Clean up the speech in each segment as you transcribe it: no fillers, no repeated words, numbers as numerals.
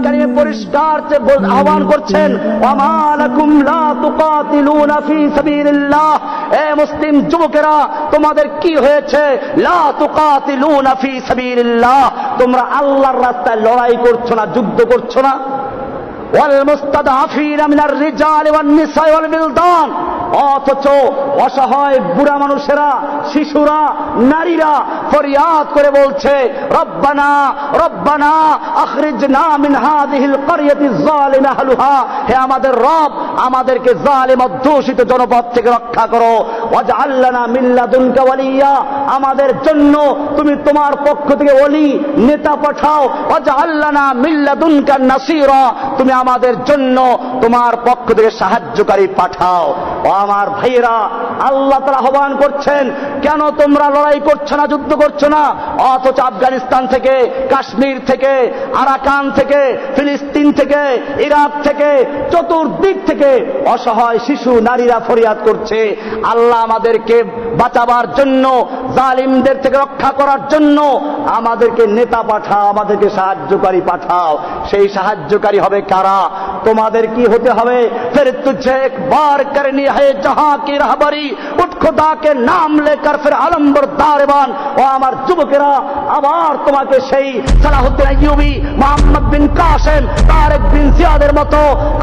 কারিমে পরিষ্কার আহ্বান করছেন, ওয়ামা লাকুম লা তুকাতিলুনা ফি সাবিলিল্লাহ, এ মুসলিম যুবকেরা তোমাদের কি হয়েছে? লা তুকাতিলুনা ফি সাবিলিল্লাহ, তোমরা আল্লাহর রাস্তায় লড়াই করছো না, যুদ্ধ করছো না। ওয়াল মুস্তাদআফিনা মিনার রিজালি ওয়ান নিসাই ওয়াল বিলদান, অথচ অসহায় বুড়া মানুষেরা, শিশুরা, নারীরা ফরিয়াদ করে বলছে, রব্বানা রব্বানা আখরিজনা মিন হাযিহিল ক্বরিয়াতি যালিমা আহলুহা, হে আমাদের রব, আমাদেরকে জালিম অধ্যুষিত জনপদ থেকে রক্ষা করো। ওয়াজআল লানা মিন লাদুনকা ওয়ালিয়া, আমাদের জন্য তুমি তোমার পক্ষ থেকে ওলি নেতা পাঠাও। ওয়াজআল লানা মিন লাদুনকা নাসীরা, তুমি আমাদের জন্য তোমার পক্ষ থেকে সাহায্যকারী পাঠাও। ও আমার ভাইয়েরা, আল্লাহ তাআলা আহ্বান করছেন, কেন তোমরা লড়াই করছো না, যুদ্ধ করছো না? অথচ আফগানিস্তান থেকে, কাশ্মীর থেকে, আরাকান থেকে, ফিলিস্তিন থেকে, ইরাক থেকে, চতুর্দিক থেকে অসহায় শিশু, নারীরা ফরিয়াদ করছে, আল্লাহ আমাদেরকে বাঁচাবার জন্য, জালিমদের থেকে রক্ষা করার জন্য আমাদেরকে নেতা পাঠাও, আমাদেরকে সাহায্যকারী পাঠাও। সেই সাহায্যকারী হবে কারা? তোমাদের কি হতে হবে? ফির তুঝে একবার করনি है जहां की रहबरी, उठ खुदा के नाम लेकर फिर आलम्बर दारबान। ও আমার যুবকেরা, আবার তোমাকে সেই সালাহুদ্দিন আইয়ুবী, মোহাম্মদ বিন কাসেম, তারেক বিন জিয়াদের মতো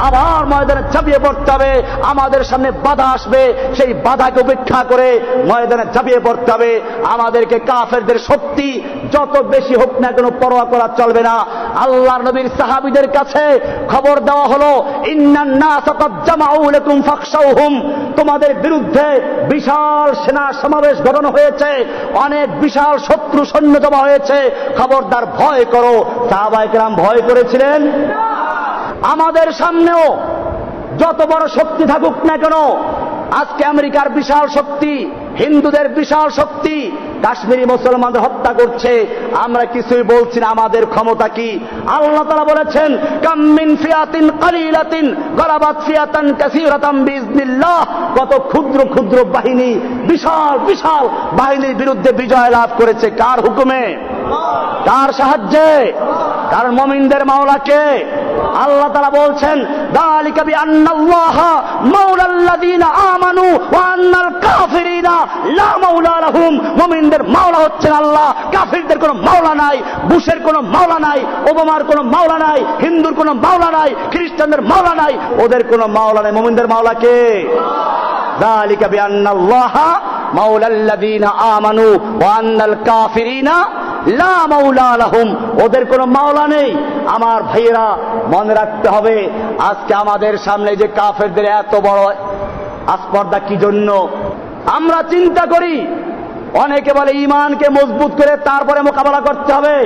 আবার ময়দানে ঝাঁপিয়ে পড়তে হবে। আমাদের সামনে বাধা আসবে, সেই বাধাকে উপেক্ষা করে ময়দানে ঝাঁপিয়ে পড়তে হবে। আমাদেরকে কাফেরদের শক্তি যত বেশি হোক না কেন পরোয়া করা চলবে না। আল্লাহর নবীর সাহাবীদের কাছে খবর দেওয়া হলো, ইন্নান নাস ক্বাদ জামাউ লাকুম ফাখশাউহুম, তোমাদের বিরুদ্ধে বিশাল সেনা সমাবেশ ঘটানো হয়েছে, অনেক বিশাল শত্রু সৈন্য জমা হয়েছে, খবরদার ভয় করো। সাহাবায়ে কেরাম ভয় করেছিলেন? আমাদের সামনেও যত বড় শক্তি থাকুক না কেন, আজকে আমেরিকার বিশাল শক্তি, হিন্দুদের বিশাল শক্তি কাশ্মীরি মুসলমানদের হত্যা করছে, আমরা কিছুই বলছি না। আমাদের ক্ষমতা কি? আল্লাহ তাআলা বলেছেন, কাম মিন ফিয়াতিন কালিলাতিন গালাবাত ফিয়াতান কাসীরাতান বিইজনিল্লাহ, কত ক্ষুদ্র ক্ষুদ্র বাহিনী বিশাল বিশাল বাহিনীর বিরুদ্ধে বিজয় লাভ করেছে। কার হুকুমে? কার সাহায্যে? কারণ মুমিনদের মাওলা কে? আল্লাহ তাআলা বলছেন, যালিকা বিআন্নাল্লাহা মাওলাল্লাযীনা আমানু ওয়া আন্নাল কাফিরিনা লা মাওলা লাহুম, মুমিনদের মাওলা হচ্ছেন আল্লাহ, কাফিরদের কোনো মাওলা নাই, বুশের কোনো মাওলা নাই, ওবামার কোনো মাওলা নাই, হিন্দুর কোনো মাওলা নাই, খ্রিস্টানদের মাওলা নাই, ওদের কোনো মাওলা নাই। মুমিনদের মাওলা কে? যালিকা বিআন্নাল্লাহা মাওলাল্লাযীনা আমানু ওয়া আন্নাল কাফিরিনা লা মাওলা লাহুম, ওদের কোনো মাওলা নেই। আমার ভাইয়েরা, মনে রাখতে হবে, আজকে আমাদের সামনে যে কাফেরদের এত বড় আস্পর্ধা কি জন্য? আমরা চিন্তা করি, অনেকে বলে ঈমানকে মজবুত করে তারপরে মোকাবেলা করতে হবে।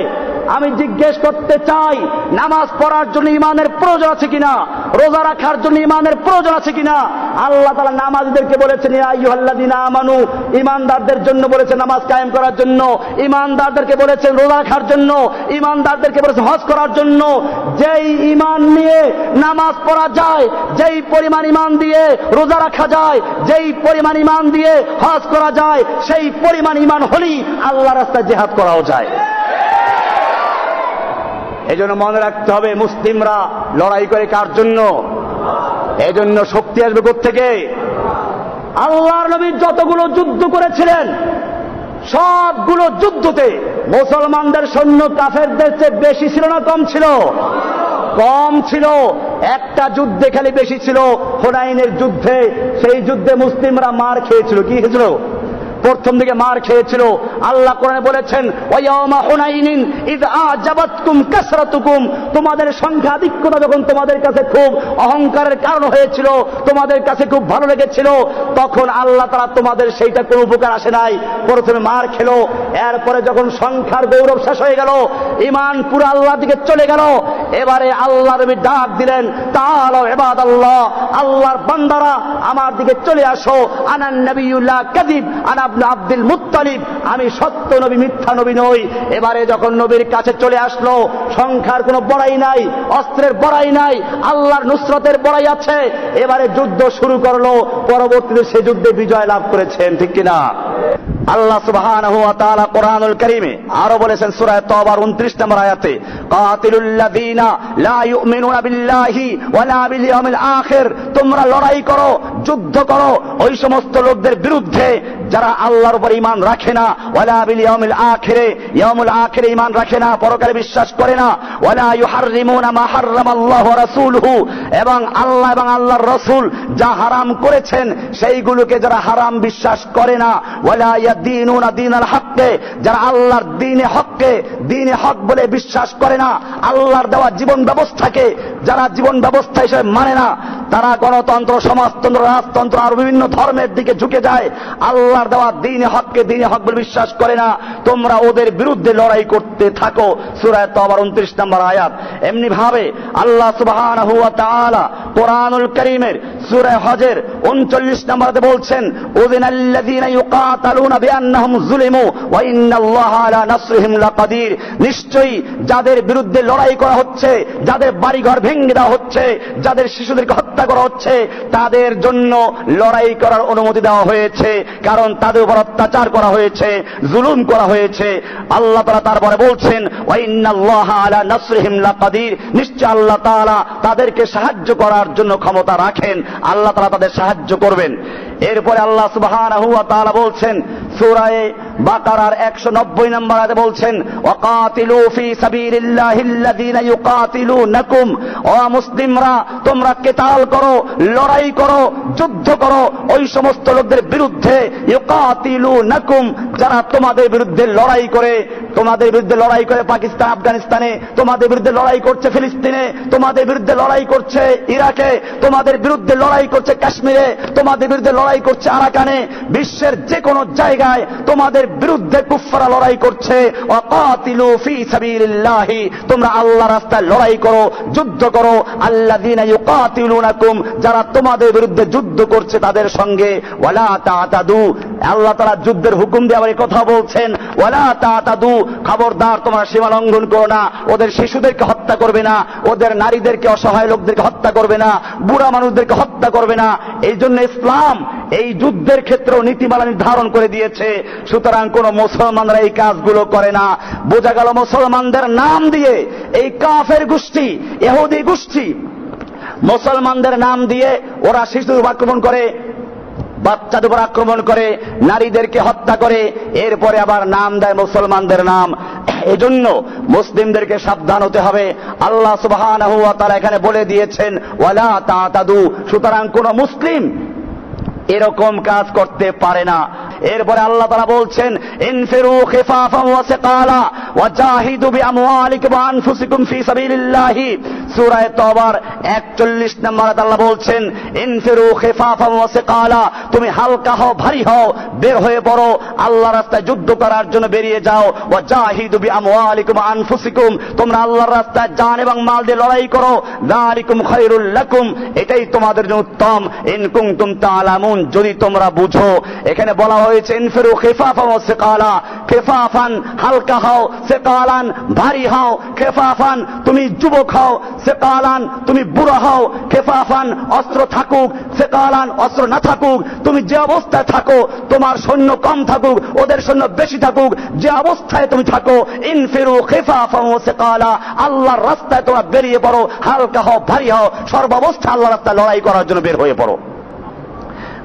আমি জিজ্ঞেস করতে চাই, নামাজ পড়ার জন্য ঈমানের প্রয়োজন আছে কিনা? রোজা রাখার জন্য ঈমানের প্রয়োজন আছে কিনা? আল্লাহ তাআলা নামাজীদেরকে বলেছেন, ইয়া আইয়ুহাল্লাযীনা আমানু, ঈমানদারদের জন্য বলেছেন নামাজ কায়েম করার জন্য, ঈমানদারদেরকে বলেছেন রোজা রাখার জন্য, ঈমানদারদেরকে বলেছেন হজ করার জন্য। যেই ঈমান নিয়ে নামাজ পড়া যায়, যেই পরিমাণ ঈমান দিয়ে রোজা রাখা যায়, যেই পরিমাণ ঈমান দিয়ে হজ করা যায়, সেই পরিমাণ ঈমান হলেই আল্লাহর রাস্তায় জিহাদ করাও যায়। এই জন্য মনে রাখতে হবে, মুসলিমরা লড়াই করে কার জন্য? এই জন্য শক্তি আসবে কোত্থেকে? আল্লাহর নবী যতগুলো যুদ্ধ করেছিলেন, সবগুলো যুদ্ধতে মুসলমানদের সৈন্য কাফেরদের চেয়ে বেশি ছিল না কম ছিল? কম ছিল। একটা যুদ্ধে খালি বেশি ছিল, হুনাইনের যুদ্ধে। সেই যুদ্ধে মুসলিমরা মার খেয়েছিল। কি হয়েছিল? প্রথম দিকে মার খেয়েছিল। আল্লাহ কোরআনে বলেছেন, ওয়ায়াউমা হুনাইনিন ইয আ'জাবাতকুম কাসরাতুকুম, তোমাদের সংখ্যাধিক্যতা যখন তোমাদের কাছে খুব অহংকারের কারণ হয়েছিল, তোমাদের কাছে খুব ভালো লেগেছিল, তখন আল্লাহ তাআলা তোমাদের সেইটা কোনো উপকার আসে নাই। প্রথমে মার খেলো, এরপরে যখন সংখ্যার গৌরব শেষ হয়ে গেল, ঈমান পুরো আল্লাহর দিকে চলে গেল, এবারে আল্লাহ নবী ডাক দিলেন, তাআলা ইবাদাল্লাহ, আল্লাহর বান্দারা আমার দিকে চলে আসো, আনান নবিয়্যুল্লাহ কাযিব আনা ইবনে আব্দুল মুত্তালিব, আমি সত্য নবী, মিথ্যা নবী নই। এবারে যখন নবীর কাছে চলে আসলো, সংখ্যার কোনো বড়াই নাই, অস্ত্রের বড়াই নাই, আল্লাহর নুসরতের বড়াই আছে। এবারে যুদ্ধ শুরু করলো, পরবর্তীতে সে যুদ্ধে বিজয় লাভ করেছেন। ঠিক কিনা? আল্লাহ সুবহানাহু ওয়া তাআলা কোরআনুল কারীমে আরো বলেছেন সূরা তাওবার 29 নম্বর আয়াতে, কাতিলুল্লাযীনা লা ইউমিনুনা বিল্লাহি ওয়ালা বিল ইয়াউমিল আখির, তোমরা লড়াই করো, যুদ্ধ করো ওই সমস্ত লোকদের বিরুদ্ধে যারা আল্লাহর উপর ঈমান রাখে না, ওয়ালা বিল ইয়াউমিল আখিরে, ইয়াউমুল আখিরে ঈমান রাখে না, পরকালে বিশ্বাস করে না, ওয়ালা ইউহাররিমুনা মা হাররামাল্লাহু ওয়া রাসূলুহু, এবং আল্লাহ এবং আল্লাহর রাসূল যা হারাম করেছেন সেইগুলোকে যারা হারাম বিশ্বাস করে না, ওয়ালা ইয়াদিনুনা দীনাল হককে, যারা আল্লাহর দ্বীনে হক বলে বিশ্বাস করে না, আল্লাহর দেওয়া জীবন ব্যবস্থাকে যারা জীবন ব্যবস্থা হিসেবে মানে না, তারা গণতন্ত্র, সমাজতন্ত্র, রাজতন্ত্র আর বিভিন্ন ধর্মের দিকে ঝুঁকে যায়, আল্লাহর দেওয়া দ্বীনে হক বলে বিশ্বাস করে না, তোমরা ওদের বিরুদ্ধে লড়াই করতে থাকো। সূরা তাওবার 29 নম্বর আয়াত। এমনি ভাবে আল্লাহ সুবহানাহু ওয়া তাআলা কোরআনুল কারীমের সূরা হজের 39 নম্বরে বলছেন, উযিনাল্লাযীনা ইউকাতালুনা বিআন্নাহুম যুলিমু ওয়া ইন্নাল্লাহা আলা নাসরিহিম লাকাদির, নিশ্চয়ই যাদের বিরুদ্ধে লড়াই করা হচ্ছে, যাদের বাড়িঘর ভেঙে দেওয়া হচ্ছে, যাদের শিশুদেরকে হত্যা করা হচ্ছে, তাদের জন্য লড়াই করার অনুমতি দেওয়া হয়েছে, কারণ তাদের উপর অত্যাচার করা হয়েছে, জুলুম করা হয়েছে। আল্লাহ তাআলা তারপরে বলছেন, ওয়া ইন্নাল্লাহা আলা নাসরিহিম লাকাদির, নিশ্চয় আল্লাহ তাআলা তাদেরকে সাহায্য করার জন্য ক্ষমতা রাখেন, আল্লাহ তাআলা তাদের সাহায্য করবেন। এরপরে আল্লাহ সুবহানাহু ওয়া তাআলা বলছেন সূরা বাকারার 190 নম্বর আয়াতে বলছেন, ওয়াকাতিলু ফি সাবিলিল্লাহিল্লাযীনা ইউকাতিলুনাকুম, ও মুসলিমরা তোমরা কিতাল করো, লড়াই করো, যুদ্ধ করো ওই সমস্ত লোকদের বিরুদ্ধে, ইউকাতিলুনাকুম, যারা তোমাদের বিরুদ্ধে লড়াই করে, পাকিস্তান, আফগানিস্তানে, তোমাদের বিরুদ্ধে লড়াই করছে ফিলিস্তিনে, তোমাদের বিরুদ্ধে লড়াই করছে ইরাকে, তোমাদের বিরুদ্ধে লড়াই করছে কাশ্মীরে, তোমাদের বিরুদ্ধে লড়াই করছে আরাকানে, বিশ্বের যে কোনো জায়গায় তোমাদের বিরুদ্ধে কুফফাররা লড়াই করছে। ওয়াকাতিলু ফি সাবিলিল্লাহি, তোমরা আল্লাহর রাস্তায় লড়াই করো, যুদ্ধ করো, আল্লাযীনা ইউকাতিলুনাকুম, যারা তোমাদের বিরুদ্ধে যুদ্ধ করছে তাদের সঙ্গে, ওয়ালা তাতাদু, আল্লাহ তাআলা যুদ্ধের হুকুম দিয়ে আবার এই কথা বলছেন, ওয়ালা তাতাদু, খবরদার তোমরা সীমা লঙ্ঘন করো না, ওদের শিশুদেরকে হত্যা করবে না, ওদের নারীদেরকে, অসহায় লোকদেরকে হত্যা করবে না, বুড়া মানুষদেরকে হত্যা করবে না। এই জন্য ইসলাম এই যুদ্ধের ক্ষেত্রেও নীতিমালা নির্ধারণ করে দিয়েছে। সুতরাং কোন মুসলমানরা এই কাজগুলো করে না। বোঝা গেল মুসলমানদের নাম দিয়ে এই কাফের গোষ্ঠী, ইহুদি গোষ্ঠী মুসলমানদের নাম দিয়ে ওরা শিশুদের উপর আক্রমণ করে, বাচ্চাদের উপর আক্রমণ করে, নারীদেরকে হত্যা করে, এরপরে আবার নাম দেয় মুসলমানদের নাম। এজন্য মুসলিমদেরকে সাবধান হতে হবে। আল্লাহ সুবহানাহু ওয়া তাআলা এখানে বলে দিয়েছেন, ওয়ালা তাতাদু, সুতরাং কোন মুসলিম এরকম কাজ করতে পারে না। এরপরে আল্লাহ তাআলা বলছেন, ইনফিরু খিফাফান ওয়া সিকালা ওয়া জাহিদু বিআমওয়ালিকুম ওয়া আনফুসিকুম ফি সাবিলিল্লাহি। সূরা তাওবার 41 নম্বর আয়াতে আল্লাহ বলছেন, ইনফিরু খিফাফান ওয়া সিকালা, তুমি হালকা হও, ভারী হও, বের হয়ে পড়ো, আল্লাহর রাস্তায় যুদ্ধ করার জন্য বেরিয়ে যাও। ওয়া জাহিদু বিআমওয়ালিকুম ওয়া আনফুসিকুম, তোমরা আল্লাহর রাস্তায় জান এবং মাল দিয়ে লড়াই করো। যালিকুম খায়রুল লাকুম, এটাই তোমাদের জন্য উত্তম। ইন কুনতুম তা'লামুন, যদি তোমরা বুঝো। এখানে বলা হয়েছে ইনফিরু খিফাফান ওয়া সিকালা, খিফাফান হালকা হও, সিকালান ভারী হও। খিফাফান তুমি যুবক হও, সিকালান তুমি বুড়া হও। খিফাফান অস্ত্র থাকুক, সিকালান অস্ত্র না থাকুক, তুমি যে অবস্থায় থাকো, তোমার সৈন্য কম থাকুক, ওদের সৈন্য বেশি থাকুক, যে অবস্থায় তুমি থাকো, ইনফিরু খিফাফান ওয়া সিকালা, আল্লাহর রাস্তায় তোমরা বেরিয়ে পড়ো, হালকা হও, ভারী হও, সর্বাবস্থায় আল্লাহর রাস্তায় লড়াই করার জন্য বের হয়ে পড়ো।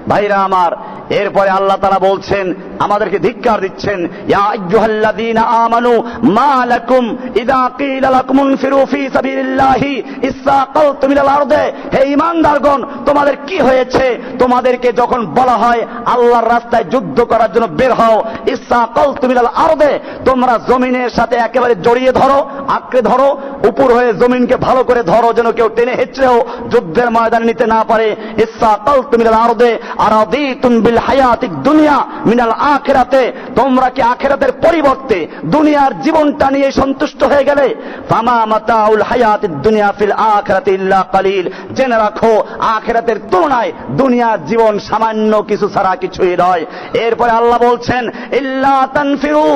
ভাইরা আমার, এরপরে আল্লাহ তাআলা বলছেন, আমাদেরকে ধিক্কার দিচ্ছেন, ইয়া আইয়ুহাল্লাযীনা আমানু মা লাকুম ইযা ক্বিলা লাকুম ইনফিরু ফি সাবিলিল্লাহি ইসসাকালতুম ইলাল আরদে, হে ঈমানদারগণ, তোমাদের কি হয়েছে? তোমাদেরকে যখন বলা হয় আল্লাহর রাস্তায় যুদ্ধ করার জন্য বের হও, ইসসাকালতুম ইলাল আরদে, তোমরা জমিনের সাথে একেবারে জড়িয়ে ধরো, আঁকড়ে ধরো, উপর হয়ে জমিনকে ভালো করে ধরো, যেন কেউ টেনে হেঁচড়েও যুদ্ধের ময়দানে নিতে না পারে। ইসসাকালতুম ইলাল আরদে আরাদিতুম বিল হায়াতিদ দুনিয়া মিনাল আখিরাতে, তোমরা কি আখিরাতের পরিবর্তে দুনিয়ার জীবনটা নিয়ে সন্তুষ্ট হয়ে গেলে? ফামা মাতাউল হায়াতিদ দুনিয়া ফিল আখিরাতি ইল্লা কালিল, জেনে রাখো আখিরাতের তুলনায় দুনিয়ার জীবন সামান্য কিছু ছাড়া কিছুই নয়। এরপরে আল্লাহ বলছেন, ইল্লা তানফিরু,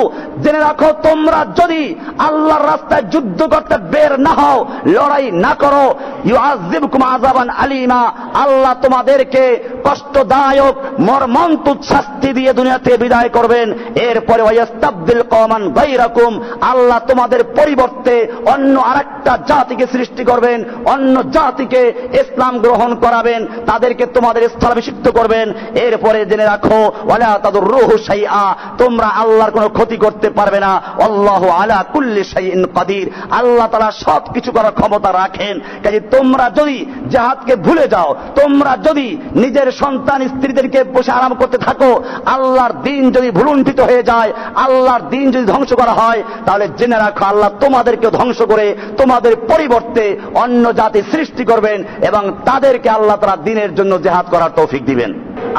জেনে রাখো তোমরা যদি আল্লাহর রাস্তায় যুদ্ধ করতে বের না হও, লড়াই না করো, ইউআযিবকুম আযাবান আলীমা, আল্লাহ তোমাদেরকে কষ্টদায়ক মর্মন্তুদ শাস্তি দিয়ে দুনিয়াতে বিদায় করবেন। এরপরে ওয়াস্তাবদিল কওমান গায়রাকুম, আল্লাহ তোমাদের পরিবর্তে অন্য আরেকটা জাতিকে সৃষ্টি করবেন, অন্য জাতিকে ইসলাম গ্রহণ করাবেন, তাদেরকে তোমাদের স্থলাভিষিক্ত করবেন। এরপরে জেনে রাখো ওয়ালা তাদুররুহু শাইআ, তোমরা আল্লাহর কোনো ক্ষতি করতে পারবে না। আল্লাহু আলা কুল্লি শাইইন কাদির, আল্লাহ তাআলা সবকিছু করার ক্ষমতা রাখেন। কাজে তোমরা যদি জিহাদকে ভুলে যাও, তোমরা যদি নিজের সন্তান স্ত্রীদেরকে বসে আরাম করতে থাকো, আল্লাহর দ্বীন যদি ভুলুণ্ঠিত হয়ে যায়, আল্লাহর দ্বীন যদি ধ্বংস করা হয়, তাহলে জেনে রাখো আল্লাহ তোমাদেরকে ধ্বংস করে তোমাদের পরিবর্তে অন্য জাতি সৃষ্টি করবেন এবং তাদেরকে আল্লাহ তাআলা দ্বীনের জন্য জিহাদ করার তৌফিক দিবেন।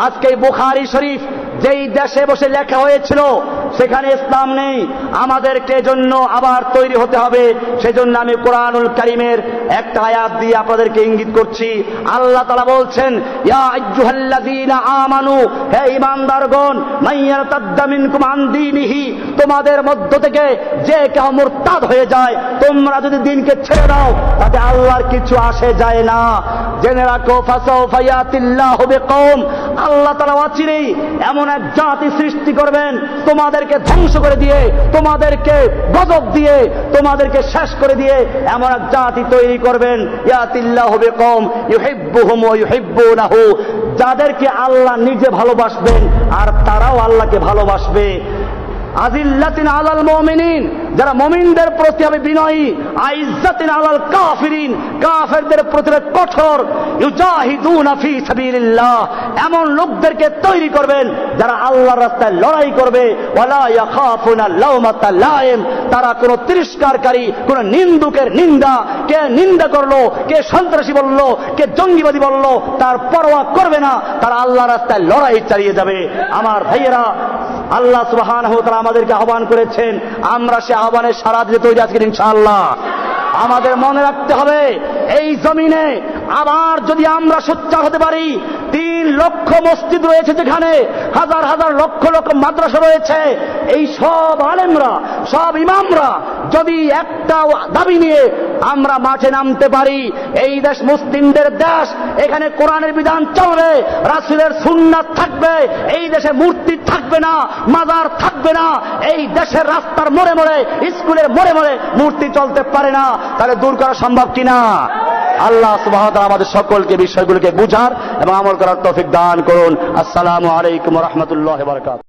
আজকে বুখারী শরীফ যেই দেশে বসে লেখা হয়েছিল সেখানে ইসলাম নেই, আমাদেরকে জন্য আবার তৈরি হতে হবে। সেজন্য আমি কোরআনুল কারীমের একটা আয়াত দিয়ে আপনাদেরকে ইঙ্গিত করছি। আল্লাহ তাআলা বলছেন, ইয়া আইয়ুহাল্লাযীনা আমানু, হে ঈমানদারগণ, মাইয়ারতাদ্দা মিনকুম আন দীনিহি, তোমাদের মধ্য থেকে যে কেউ মুরতাদ হয়ে যায়, তোমরা যদি দ্বীনকে ছেড়ে দাও তাতে আল্লাহর কিছু আসে যায় না। জেনে রাখো ফাসাউফা ইয়াতিল্লাহু বিকওম, আল্লাহ তাআলা অচিরেই এমন এক জাতি সৃষ্টি করবেন, তোমাদেরকে ধ্বংস করে দিয়ে, তোমাদেরকে গজব দিয়ে, তোমাদেরকে শেষ করে দিয়ে এমন এক জাতি তৈরি করবেন। ইয়াতিল্লাহু বিকওম ইউহিব্বুহুম ওয়া ইউহিব্বুনাহু, যাদেরকে আল্লাহ নিজে ভালোবাসবেন আর তারাও আল্লাহকে ভালোবাসবে। আজিল্লাতিন আলাল মুমিনিন, যারা মুমিনদের প্রতি হবে বিনয়ী। আইজ্জাতিন আলাল কাফিরিন, কাফেরদের প্রতি কঠোর। ইউজাহিদুনা ফি সাবিলিল্লাহ, এমন লোকদেরকে তৈরি করবেন যারা আল্লাহর রাস্তায় লড়াই করবে। ওয়ালা ইয়াখাফুনা লাওমাতা লাইম, তারা কোন তিরস্কারকারী, কোন নিন্দুকের নিন্দা, কে নিন্দা করলো, কে সন্ত্রাসী বললো, কে জঙ্গিবাদী বললো, তার পরোয়া করবে না। তারা আল্লাহর রাস্তায় লড়াই চালিয়ে যাবে। আমার ভাইয়েরা, আল্লাহ সুবহানাহু ওয়া তাআলা আমাদেরকে আহ্বান করেছেন, আমরা সে আহ্বানের সাড়া দিতে তৈরি আছি ইনশাআল্লাহ। আমাদের মনে রাখতে হবে, এই জমিনে আবার যদি আমরা সোচ্চার হতে পারি, 3 লক্ষ মসজিদ রয়েছে, যেখানে হাজার হাজার লক্ষ লক্ষ মাদ্রাসা রয়েছে, এই সব আলেমরা, সব ইমামরা যদি একটা দাবি নিয়ে আমরা মাঠে নামতে পারি, এই দেশ মুসলিমদের দেশ, এখানে কোরআনের বিধান চলবে, রাসূলের সুন্নাত থাকবে, এই দেশে মূর্তি থাকবে না, মাজার থাকবে না, এই দেশের রাস্তার মোড়ে মোড়ে, স্কুলের মোড়ে মোড়ে মূর্তি চলতে পারে না, তাহলে দূর করা সম্ভব কিনা? আল্লাহ সুবহানাহু ওয়া তাআলা আমাদের সকলকে বিষয়গুলোকে বুঝার এবং আমল করার তৌফিক দান করুন। আসসালামু আলাইকুম ওয়া রাহমাতুল্লাহি ওয়া বারাকাতুহু।